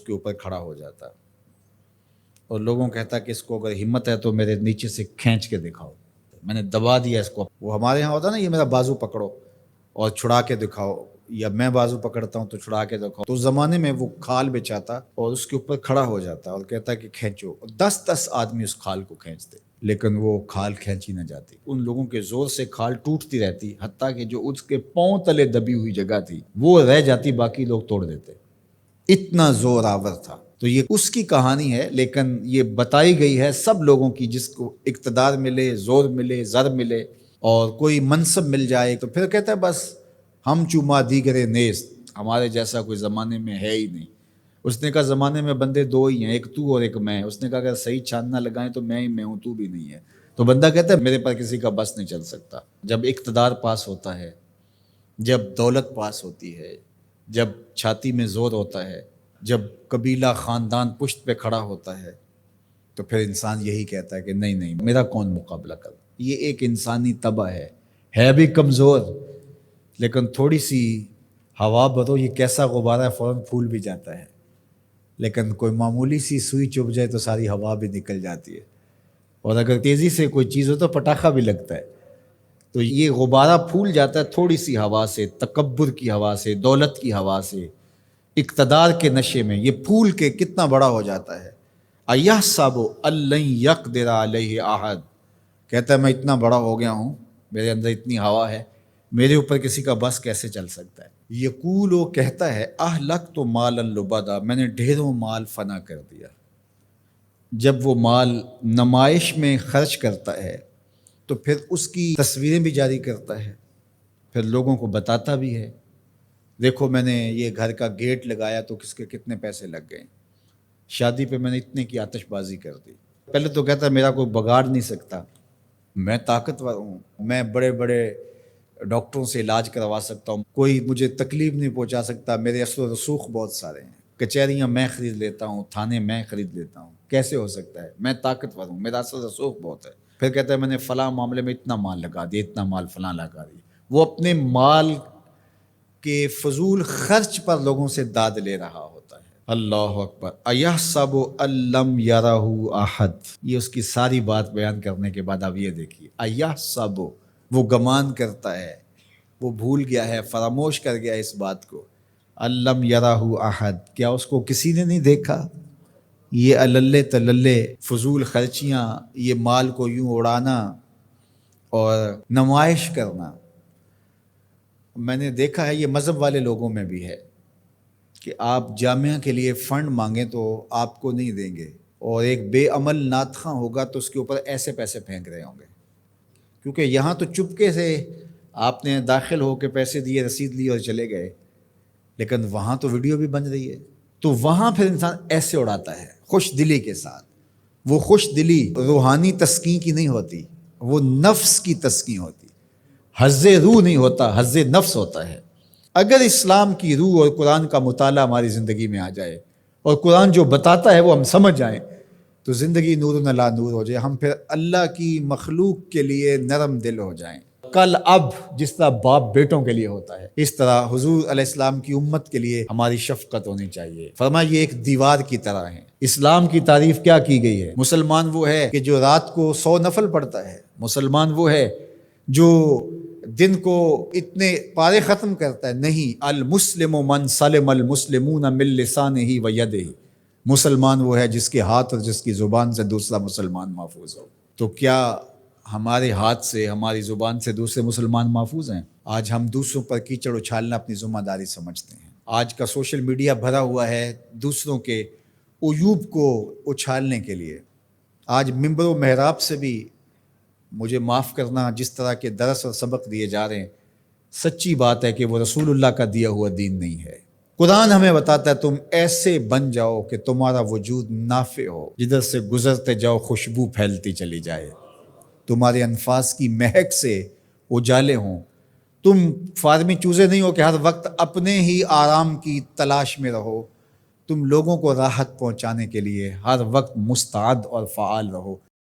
کے اوپر کھڑا ہو جاتا اور لوگوں کہتا کہ اس کو اگر ہمت ہے تو میرے نیچے سے کھینچ کے دکھاؤ، میں نے دبا دیا اس کو۔ وہ ہمارے ہاں ہوتا نا، یہ میرا بازو پکڑو اور چھڑا کے دکھاؤ، یا میں بازو پکڑتا ہوں تو چھڑا کے دکھاؤ۔ تو اس زمانے میں وہ کھال بچھاتا اور اس کے اوپر کھڑا ہو جاتا اور کہتا کہ کھینچو، 10 آدمی اس کھال کو کھینچتے، لیکن وہ کھال کھینچی نہ جاتی۔ ان لوگوں کے زور سے کھال ٹوٹتی رہتی، حتیٰ کہ جو اس کے پاؤں تلے دبی ہوئی جگہ تھی وہ رہ جاتی، باقی لوگ توڑ دیتے، اتنا زور آور تھا۔ تو یہ اس کی کہانی ہے، لیکن یہ بتائی گئی ہے سب لوگوں کی، جس کو اقتدار ملے، زور ملے، زر ملے اور کوئی منصب مل جائے تو پھر کہتا ہے بس ہم چوما دیگرے نیست، ہمارے جیسا کوئی زمانے میں ہے ہی نہیں۔ اس نے کہا زمانے میں بندے دو ہی ہیں، ایک تو اور ایک میں۔ اس نے کہا اگر صحیح چھان نہ لگائیں تو میں ہی میں ہوں، تو بھی نہیں ہے۔ تو بندہ کہتا ہے میرے پر کسی کا بس نہیں چل سکتا۔ جب اقتدار پاس ہوتا ہے، جب دولت پاس ہوتی ہے، جب چھاتی میں زور ہوتا ہے، جب قبیلہ خاندان پشت پہ کھڑا ہوتا ہے، تو پھر انسان یہی کہتا ہے کہ نہیں نہیں، میرا کون مقابلہ کر۔ یہ ایک انسانی طبع ہے بھی کمزور، لیکن تھوڑی سی ہوا بدو، یہ کیسا غبارہ ہے، فوراً پھول بھی جاتا ہے، لیکن کوئی معمولی سی سوئی چبھ جائے تو ساری ہوا بھی نکل جاتی ہے، اور اگر تیزی سے کوئی چیز ہو تو پٹاخہ بھی لگتا ہے۔ تو یہ غبارہ پھول جاتا ہے تھوڑی سی ہوا سے، تکبر کی ہوا سے، دولت کی ہوا سے، اقتدار کے نشے میں یہ پھول کے کتنا بڑا ہو جاتا ہے۔ اَیَحْسَبُ أَن لَّن يَقْدِرَ عَلَيْهِ أَحَدٌ، کہتا ہے میں اتنا بڑا ہو گیا ہوں، میرے اندر اتنی ہوا ہے، میرے اوپر کسی کا بس کیسے چل سکتا ہے۔ یقول، وہ کہتا ہے اہلکت مالا لبدا، میں نے ڈھیروں مال فنا کر دیا۔ جب وہ مال نمائش میں خرچ کرتا ہے تو پھر اس کی تصویریں بھی جاری کرتا ہے، پھر لوگوں کو بتاتا بھی ہے، دیکھو میں نے یہ گھر کا گیٹ لگایا تو کس کے کتنے پیسے لگ گئے، شادی پہ میں نے اتنے کی آتش بازی کر دی۔ پہلے تو کہتا ہے میرا کوئی بگاڑ نہیں سکتا، میں طاقتور ہوں، میں بڑے بڑے ڈاکٹروں سے علاج کروا سکتا ہوں، کوئی مجھے تکلیف نہیں پہنچا سکتا، میرے اثر و رسوخ بہت سارے ہیں، کچہریاں میں خرید لیتا ہوں، تھانے میں خرید لیتا ہوں، کیسے ہو سکتا ہے، میں طاقتور ہوں، میرا اثر و رسوخ بہت ہے۔ پھر کہتا ہے میں نے فلاں معاملے میں اتنا مال لگا دیا، اتنا مال فلاں لگا دیا۔ وہ اپنے مال کے فضول خرچ پر لوگوں سے داد لے رہا ہوتا ہے۔ اللہ اکبر۔ اَیَحْسَبُ أَن لَّمْ يَرَهُ أَحَدٌ، یہ اس کی ساری بات بیان کرنے کے بعد اب یہ دیکھیے، اَیَحْسَبُ، وہ گمان کرتا ہے، وہ بھول گیا ہے، فراموش کر گیا اس بات کو، أَن لَّمْ يَرَهُ أَحَدٌ، کیا اس کو کسی نے نہیں دیکھا؟ یہ اللے تللے فضول خرچیاں، یہ مال کو یوں اڑانا اور نمائش کرنا، میں نے دیکھا ہے یہ مذہب والے لوگوں میں بھی ہے کہ آپ جامعہ کے لیے فنڈ مانگیں تو آپ کو نہیں دیں گے، اور ایک بے عمل ناطخواں ہوگا تو اس کے اوپر ایسے پیسے پھینک رہے ہوں گے، کیونکہ یہاں تو چپکے سے آپ نے داخل ہو کے پیسے دیے، رسید لی اور چلے گئے، لیکن وہاں تو ویڈیو بھی بن رہی ہے، تو وہاں پھر انسان ایسے اڑاتا ہے خوش دلی کے ساتھ۔ وہ خوش دلی روحانی تسکین کی نہیں ہوتی، وہ نفس کی تسکین ہوتی، حظ روح نہیں ہوتا، حظ نفس ہوتا ہے۔ اگر اسلام کی روح اور قرآن کا مطالعہ ہماری زندگی میں آ جائے اور قرآن جو بتاتا ہے وہ ہم سمجھ جائیں تو زندگی نور علی نور ہو جائے، ہم پھر اللہ کی مخلوق کے لیے نرم دل ہو جائیں۔ کل اب جس طرح باپ بیٹوں کے لیے ہوتا ہے، اس طرح حضور علیہ السلام کی امت کے لیے ہماری شفقت ہونی چاہیے۔ فرمایا یہ ایک دیوار کی طرح ہے۔ اسلام کی تعریف کیا کی گئی ہے؟ مسلمان وہ ہے کہ جو رات کو 100 نفل پڑھتا ہے، مسلمان وہ ہے جو دن کو اتنے پارے ختم کرتا ہے، نہیں، المسلم من سلم المسلمون من لسانہ و یدہ، مسلمان وہ ہے جس کے ہاتھ اور جس کی زبان سے دوسرا مسلمان محفوظ ہو۔ تو کیا ہمارے ہاتھ سے، ہماری زبان سے دوسرے مسلمان محفوظ ہیں؟ آج ہم دوسروں پر کیچڑ اچھالنا اپنی ذمہ داری سمجھتے ہیں۔ آج کا سوشل میڈیا بھرا ہوا ہے دوسروں کے عیوب کو اچھالنے کے لیے۔ آج ممبر و محراب سے بھی، مجھے معاف کرنا، جس طرح کے درس اور سبق دیے جا رہے ہیں، سچی بات ہے کہ وہ رسول اللہ کا دیا ہوا دین نہیں ہے۔ قرآن ہمیں بتاتا ہے تم ایسے بن جاؤ کہ تمہارا وجود نافع ہو، جدھر سے گزرتے جاؤ خوشبو پھیلتی چلی جائے، تمہارے انفاس کی مہک سے اجالے ہوں، تم فارمی چوزے نہیں ہو کہ ہر وقت اپنے ہی آرام کی تلاش میں رہو، تم لوگوں کو راحت پہنچانے کے لیے ہر وقت مستعد اور فعال رہو۔